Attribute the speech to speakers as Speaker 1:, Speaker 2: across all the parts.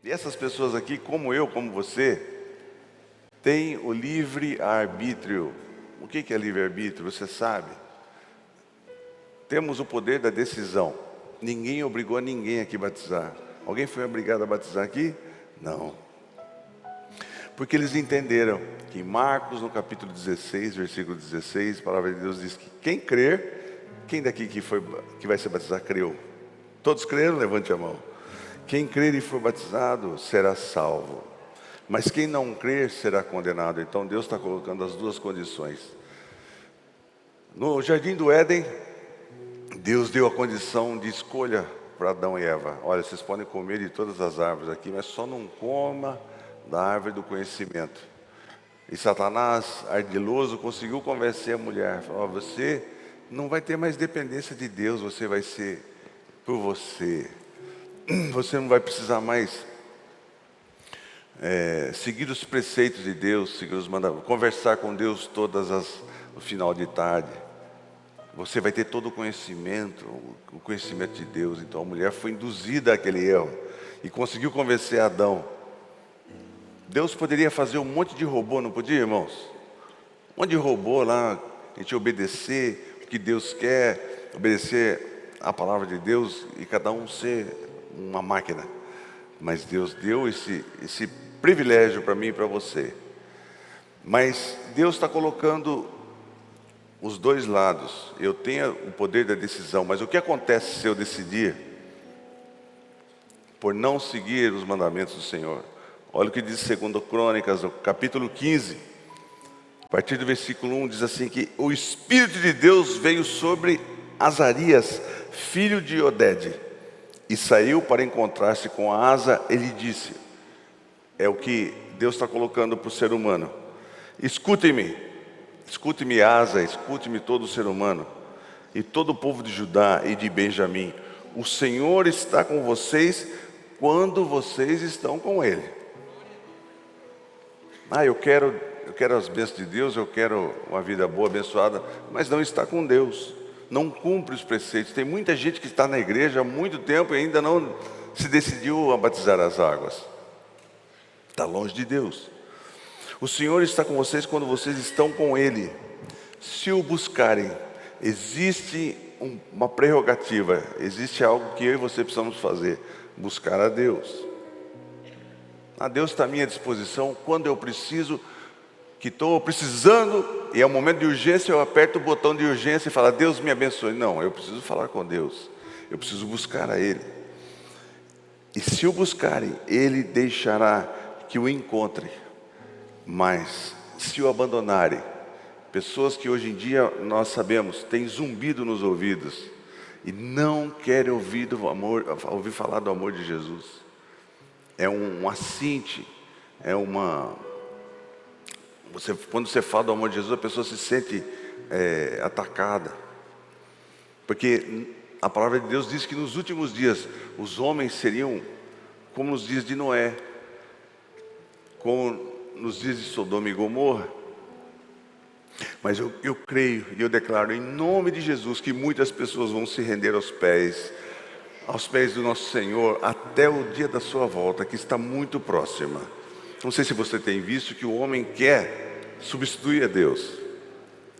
Speaker 1: E essas pessoas aqui, como eu, como você, têm o livre-arbítrio. O que é livre-arbítrio? Você sabe? Temos o poder da decisão. Ninguém obrigou ninguém aqui a batizar. Alguém foi obrigado a batizar aqui? Não. Porque eles entenderam que em Marcos, no capítulo 16, versículo 16, a palavra de Deus diz que quem crer, quem daqui que vai ser batizado creu? Todos creram? Levante a mão. Quem crer e for batizado será salvo, mas quem não crer será condenado. Então Deus está colocando as duas condições. No jardim do Éden, Deus deu a condição de escolha para Adão e Eva. Olha, vocês podem comer de todas as árvores aqui, mas só não coma da árvore do conhecimento. E Satanás, ardiloso, conseguiu convencer a mulher. Falou: você não vai ter mais dependência de Deus, você vai ser por você. Você não vai precisar mais seguir os preceitos de Deus, seguir os mandamentos, conversar com Deus no final de tarde. Você vai ter todo o conhecimento de Deus. Então a mulher foi induzida àquele erro e conseguiu convencer Adão. Deus poderia fazer um monte de robô, não podia, irmãos? Um monte de robô lá, a gente obedecer o que Deus quer, obedecer a palavra de Deus e cada um ser uma máquina. Mas Deus deu esse privilégio para mim e para você. Mas Deus está colocando os dois lados. Eu tenho o poder da decisão, mas o que acontece se eu decidir por não seguir os mandamentos do Senhor? Olha o que diz 2 Crônicas, no capítulo 15, a partir do versículo 1, diz assim que o Espírito de Deus veio sobre Azarias, filho de Odede, e saiu para encontrar-se com Asa. Ele disse, é o que Deus está colocando para o ser humano: escutem-me, escute-me Asa, escute-me todo ser humano, e todo o povo de Judá e de Benjamim. O Senhor está com vocês quando vocês estão com Ele. Eu quero as bênçãos de Deus, eu quero uma vida boa, abençoada, mas não está com Deus, não cumpre os preceitos. Tem muita gente que está na igreja há muito tempo e ainda não se decidiu a batizar as águas. Está longe de Deus. O Senhor está com vocês quando vocês estão com Ele. Se o buscarem, existe uma prerrogativa, existe algo que eu e você precisamos fazer: buscar a Deus. Deus está à minha disposição quando eu preciso, que estou precisando, e é um momento de urgência, eu aperto o botão de urgência e falo: Deus me abençoe. Não, eu preciso falar com Deus, eu preciso buscar a Ele. E se o buscarem, Ele deixará que o encontrem. Mas se o abandonarem, pessoas que hoje em dia nós sabemos têm zumbido nos ouvidos e não querem ouvir falar do amor de Jesus. É um assinte, quando você fala do amor de Jesus, a pessoa se sente atacada. Porque a palavra de Deus diz que nos últimos dias os homens seriam como nos dias de Noé, como nos dias de Sodoma e Gomorra. Mas eu creio e eu declaro em nome de Jesus que muitas pessoas vão se render aos pés do nosso Senhor até o dia da sua volta, que está muito próxima. Não sei se você tem visto que o homem quer substituir a Deus.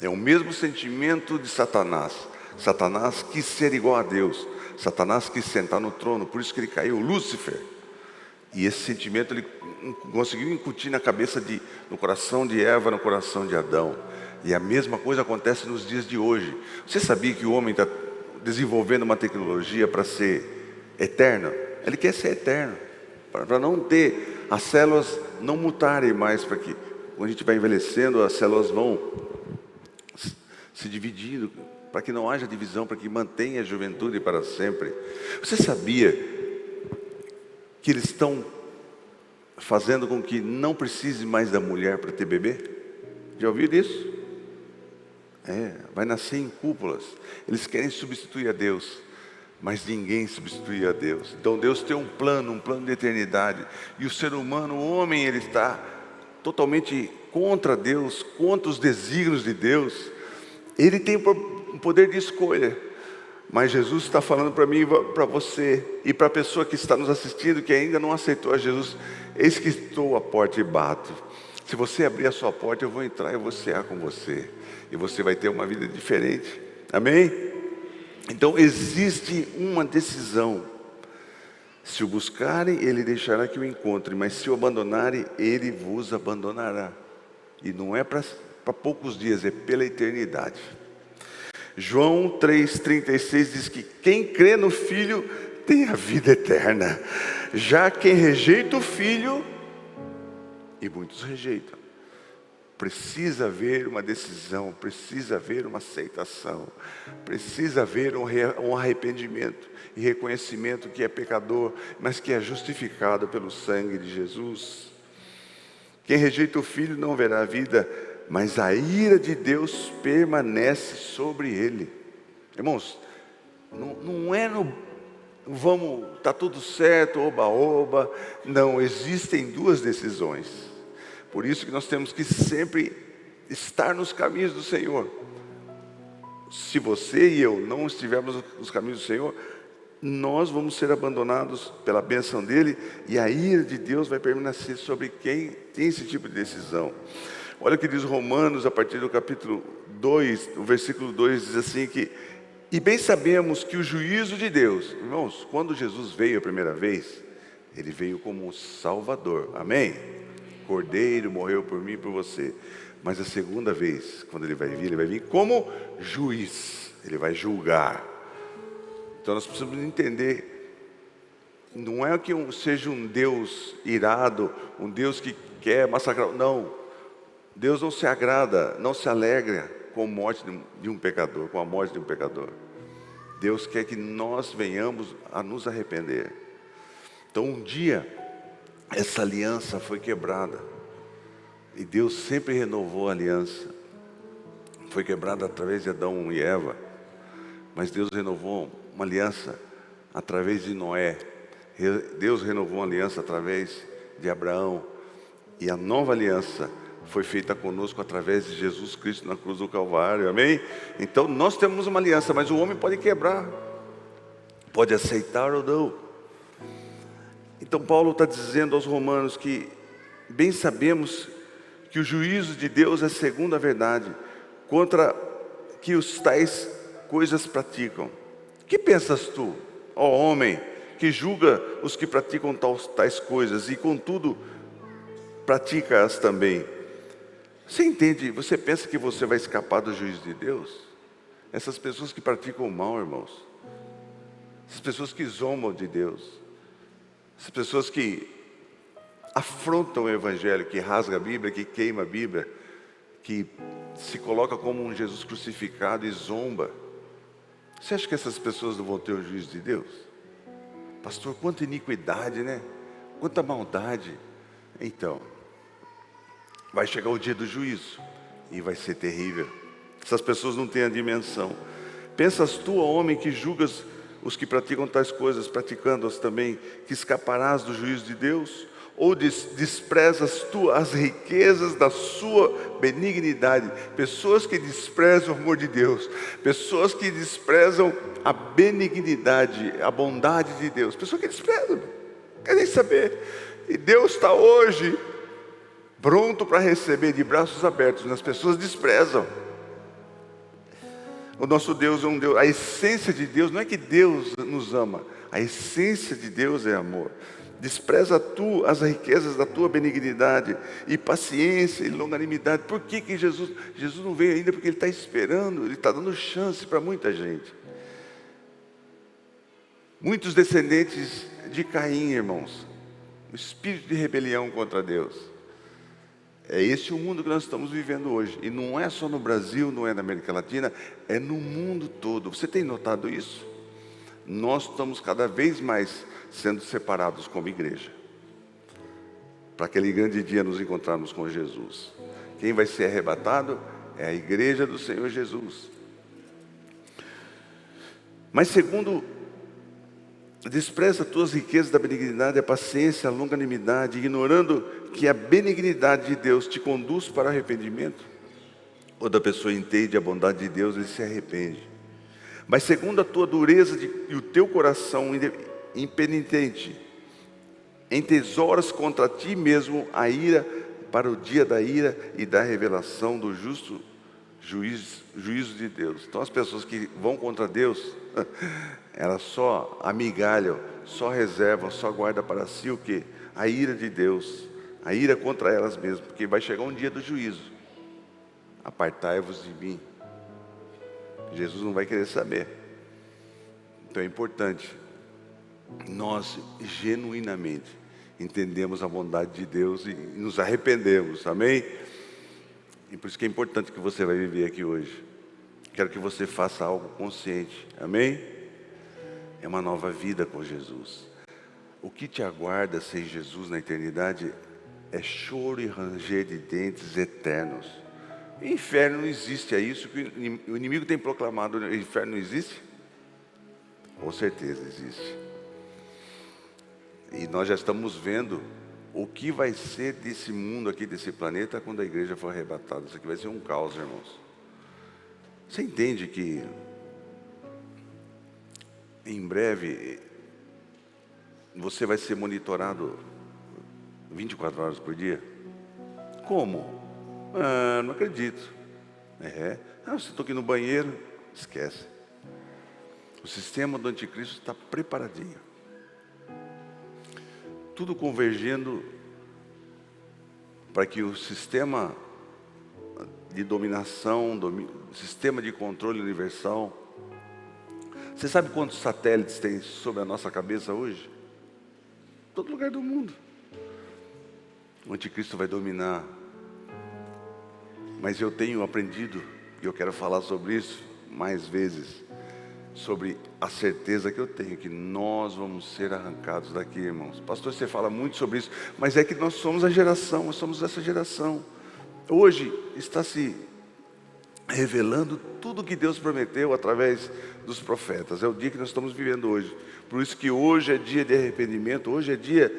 Speaker 1: É o mesmo sentimento de Satanás. Satanás quis ser igual a Deus. Satanás quis sentar no trono, por isso que ele caiu, Lúcifer. E esse sentimento ele conseguiu incutir no coração de Eva, no coração de Adão. E a mesma coisa acontece nos dias de hoje. Você sabia que o homem está desenvolvendo uma tecnologia para ser eterno? Ele quer ser eterno, para não ter as células não mutarem mais, para que quando a gente vai envelhecendo as células vão se dividindo, para que não haja divisão, para que mantenha a juventude para sempre. Você sabia que eles estão fazendo com que não precise mais da mulher para ter bebê? Já ouviram isso? Vai nascer em cúpulas. Eles querem substituir a Deus, mas ninguém substitui a Deus. Então Deus tem um plano de eternidade, e o ser humano, o homem, ele está totalmente contra Deus, contra os desígnios de Deus. Ele tem um poder de escolha, Mas Jesus está falando para mim, para você e para a pessoa que está nos assistindo, que ainda não aceitou a Jesus: eis que estou à porta e bato. Se você abrir a sua porta, eu vou entrar e vou cear com você, e você vai ter uma vida diferente. Amém? Então existe uma decisão: se o buscarem, ele deixará que o encontre, mas se o abandonarem, ele vos abandonará. E não é para poucos dias, é pela eternidade. João 3,36 diz que quem crê no Filho tem a vida eterna. Já quem rejeita o Filho, e muitos rejeitam, precisa haver uma decisão, precisa haver uma aceitação, precisa haver um arrependimento e reconhecimento que é pecador, mas que é justificado pelo sangue de Jesus. Quem rejeita o Filho não verá a vida, mas a ira de Deus permanece sobre ele. Irmãos, não é vamos, está tudo certo, oba, oba. Não, existem duas decisões. Por isso que nós temos que sempre estar nos caminhos do Senhor. Se você e eu não estivermos nos caminhos do Senhor, nós vamos ser abandonados pela bênção dele, e a ira de Deus vai permanecer sobre quem tem esse tipo de decisão. Olha o que diz Romanos, a partir do capítulo 2, o versículo 2, diz assim que: e bem sabemos que o juízo de Deus, irmãos, quando Jesus veio a primeira vez, ele veio como um Salvador, amém? Cordeiro, morreu por mim e por você. Mas a segunda vez, quando ele vai vir como juiz, ele vai julgar. Então nós precisamos entender, não é que seja um Deus irado, um Deus que quer massacrar, não. Deus não se agrada, não se alegra com a morte de um pecador, com a morte de um pecador. Deus quer que nós venhamos a nos arrepender. Então um dia, essa aliança foi quebrada, e Deus sempre renovou a aliança. Foi quebrada através de Adão e Eva, mas Deus renovou uma aliança através de Noé. Deus renovou uma aliança através de Abraão, e a nova aliança foi feita conosco através de Jesus Cristo na cruz do Calvário, amém? Então nós temos uma aliança, mas o homem pode quebrar, pode aceitar ou não. Então Paulo está dizendo aos romanos que bem sabemos que o juízo de Deus é segundo a verdade, contra que os tais coisas praticam. Que pensas tu, ó homem, que julga os que praticam tais coisas, e contudo pratica-as também? Você entende? Você pensa que você vai escapar do juízo de Deus? Essas pessoas que praticam o mal, irmãos, essas pessoas que zombam de Deus, essas pessoas que afrontam o Evangelho, que rasga a Bíblia, que queima a Bíblia, que se coloca como um Jesus crucificado e zomba. Você acha que essas pessoas não vão ter o juízo de Deus? Pastor, quanta iniquidade, né? Quanta maldade. Então, vai chegar o dia do juízo, e vai ser terrível. Essas pessoas não têm a dimensão. Pensas tu, ó homem, que julgas os que praticam tais coisas, praticando-as também, que escaparás do juízo de Deus? Ou desprezas tu as riquezas da sua benignidade? Pessoas que desprezam o amor de Deus, pessoas que desprezam a benignidade, a bondade de Deus, pessoas que desprezam, não querem saber. E Deus está hoje pronto para receber de braços abertos, mas as pessoas desprezam. O nosso Deus é um Deus, a essência de Deus, não é que Deus nos ama, a essência de Deus é amor. Despreza tu as riquezas da tua benignidade e paciência e longanimidade. Por que Jesus não veio ainda? Porque Ele está esperando, Ele está dando chance para muita gente. Muitos descendentes de Caim, irmãos, o espírito de rebelião contra Deus. É esse o mundo que nós estamos vivendo hoje. E não é só no Brasil, não é na América Latina, é no mundo todo. Você tem notado isso? Nós estamos cada vez mais sendo separados como igreja, para aquele grande dia nos encontrarmos com Jesus. Quem vai ser arrebatado é a igreja do Senhor Jesus. Mas segundo, despreza tuas riquezas da benignidade, a paciência, a longanimidade, ignorando que a benignidade de Deus te conduz para arrependimento. Quando a pessoa entende a bondade de Deus, ele se arrepende. Mas segundo a tua dureza e o teu coração impenitente, entesouras contra ti mesmo a ira para o dia da ira e da revelação do justo juízo de Deus. Então as pessoas que vão contra Deus, elas só amigalham, só reservam, só guardam para si o quê? A ira de Deus, a ira contra elas mesmas, porque vai chegar um dia do juízo. Apartai-vos de mim. Jesus não vai querer saber. Então é importante nós genuinamente entendemos a bondade de Deus e nos arrependemos, amém? E por isso que é importante que você vai viver aqui hoje. Quero que você faça algo consciente, amém? É uma nova vida com Jesus. O que te aguarda sem Jesus na eternidade é choro e ranger de dentes eternos. O inferno não existe, é isso que o inimigo tem proclamado. O inferno não existe? Com certeza existe. E nós já estamos vendo o que vai ser desse mundo aqui, desse planeta, quando a igreja for arrebatada. Isso aqui vai ser um caos, irmãos. Você entende que em breve você vai ser monitorado 24 horas por dia? Como? Não acredito. Se estou aqui no banheiro, esquece. O sistema do anticristo está preparadinho. Tudo convergendo para que o sistema de dominação, sistema de controle universal. Você sabe quantos satélites tem sobre a nossa cabeça hoje? Todo lugar do mundo. O anticristo vai dominar. Mas eu tenho aprendido, e eu quero falar sobre isso mais vezes, sobre a certeza que eu tenho que nós vamos ser arrancados daqui, irmãos. Pastor, você fala muito sobre isso, mas é que nós somos a geração, nós somos essa geração. Hoje está se revelando tudo que Deus prometeu através dos profetas. É o dia que nós estamos vivendo hoje. Por isso que hoje é dia de arrependimento, hoje é dia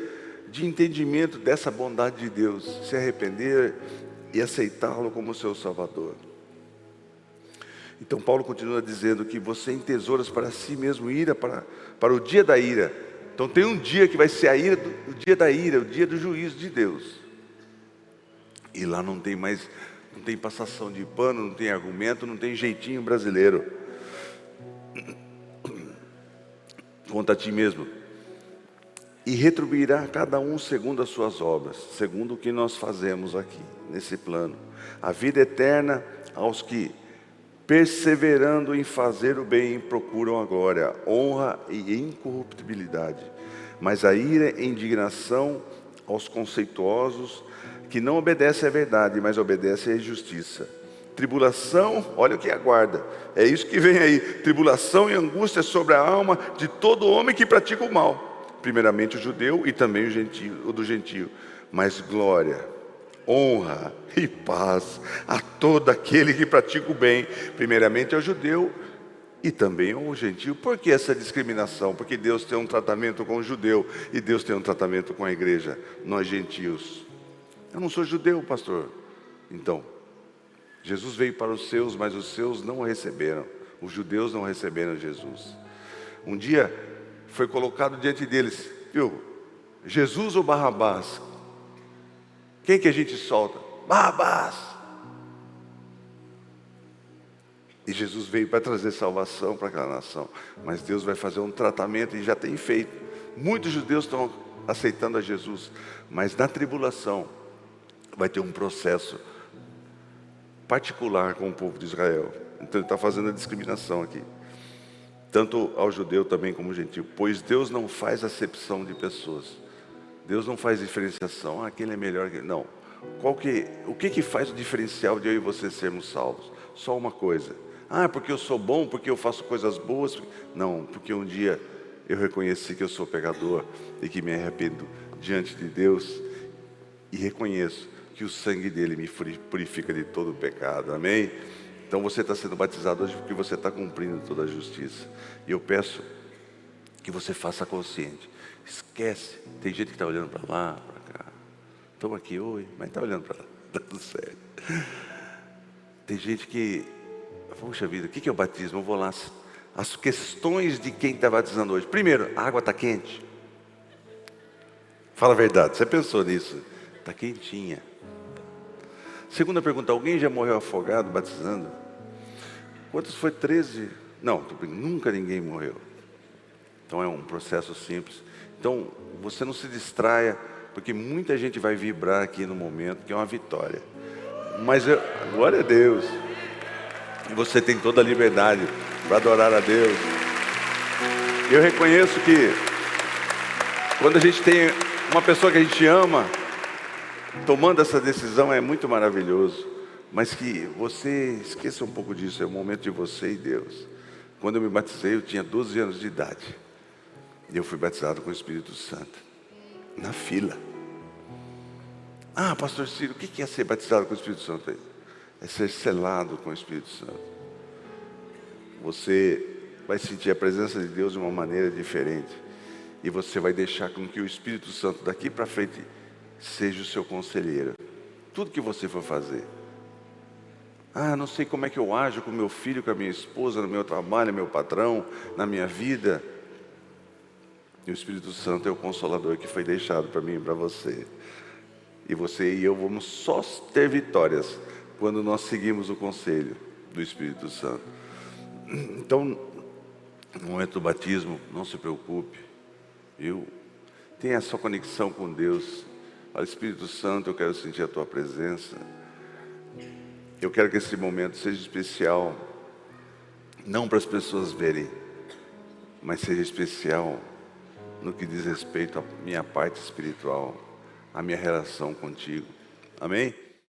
Speaker 1: de entendimento dessa bondade de Deus, se arrepender e aceitá-lo como seu Salvador. Então Paulo continua dizendo que você entesouras para si mesmo ira para o dia da ira. Então tem um dia que vai ser a ira, o dia da ira, o dia do juízo de Deus. E lá não tem mais, não tem passação de pano, não tem argumento, não tem jeitinho brasileiro. Conta a ti mesmo. E retribuirá cada um segundo as suas obras, segundo o que nós fazemos aqui, nesse plano. A vida eterna aos que, perseverando em fazer o bem, procuram agora honra e incorruptibilidade. Mas a ira e indignação aos conceituosos, que não obedecem à verdade, mas obedecem à injustiça. Tribulação, olha o que aguarda, é isso que vem aí. Tribulação e angústia sobre a alma de todo homem que pratica o mal. Primeiramente o judeu e também o do gentio. Mas glória, honra e paz a todo aquele que pratica o bem, primeiramente ao judeu e também ao gentio. Por que essa discriminação? Porque Deus tem um tratamento com o judeu e Deus tem um tratamento com a igreja, nós gentios. Eu não sou judeu, pastor. Então, Jesus veio para os seus, mas os seus não o receberam. Os judeus não receberam Jesus. Um dia foi colocado diante deles, viu? Jesus ou Barrabás? Quem que a gente solta? Barrabás! E Jesus veio para trazer salvação para aquela nação. Mas Deus vai fazer um tratamento e já tem feito. Muitos judeus estão aceitando a Jesus. Mas na tribulação vai ter um processo particular com o povo de Israel. Então ele está fazendo a discriminação aqui. Tanto ao judeu também como ao gentio. Pois Deus não faz acepção de pessoas. Deus não faz diferenciação. Aquele é melhor que... Não. O que faz o diferencial de eu e você sermos salvos? Só uma coisa. Porque eu sou bom, porque eu faço coisas boas. Não, porque um dia eu reconheci que eu sou pecador e que me arrependo diante de Deus e reconheço que o sangue dele me purifica de todo o pecado. Amém? Então você está sendo batizado hoje porque você está cumprindo toda a justiça. E eu peço que você faça consciente. Esquece. Tem gente que está olhando para lá, para cá. Estamos aqui, oi, mas está olhando para lá. Está tudo certo. Tem gente que... Puxa vida, o que é o batismo? Eu vou lá as questões de quem está batizando hoje. Primeiro, a água está quente. Fala a verdade, você pensou nisso? Está quentinha. Segunda pergunta, alguém já morreu afogado batizando? Quantos foi? 13? Não, nunca ninguém morreu. Então é um processo simples. Então você não se distraia, porque muita gente vai vibrar aqui no momento, que é uma vitória. Mas glória a Deus. E você tem toda a liberdade para adorar a Deus. Eu reconheço que quando a gente tem uma pessoa que a gente ama, tomando essa decisão é muito maravilhoso. Mas que você esqueça um pouco disso, é o momento de você e Deus. Quando eu me batizei, eu tinha 12 anos de idade. E eu fui batizado com o Espírito Santo. Na fila. Ah, pastor Ciro, o que é ser batizado com o Espírito Santo? É ser selado com o Espírito Santo. Você vai sentir a presença de Deus de uma maneira diferente. E você vai deixar com que o Espírito Santo daqui para frente seja o seu conselheiro. Tudo que você for fazer. Ah, não sei como é que eu ajo com meu filho, com a minha esposa, no meu trabalho, no meu patrão, na minha vida. E o Espírito Santo é o Consolador que foi deixado para mim e para você. E você e eu vamos só ter vitórias quando nós seguimos o conselho do Espírito Santo. Então, no momento do batismo, não se preocupe, viu? Tenha a sua conexão com Deus. Fala, Espírito Santo, eu quero sentir a tua presença. Eu quero que esse momento seja especial, não para as pessoas verem, mas seja especial no que diz respeito à minha parte espiritual, à minha relação contigo. Amém?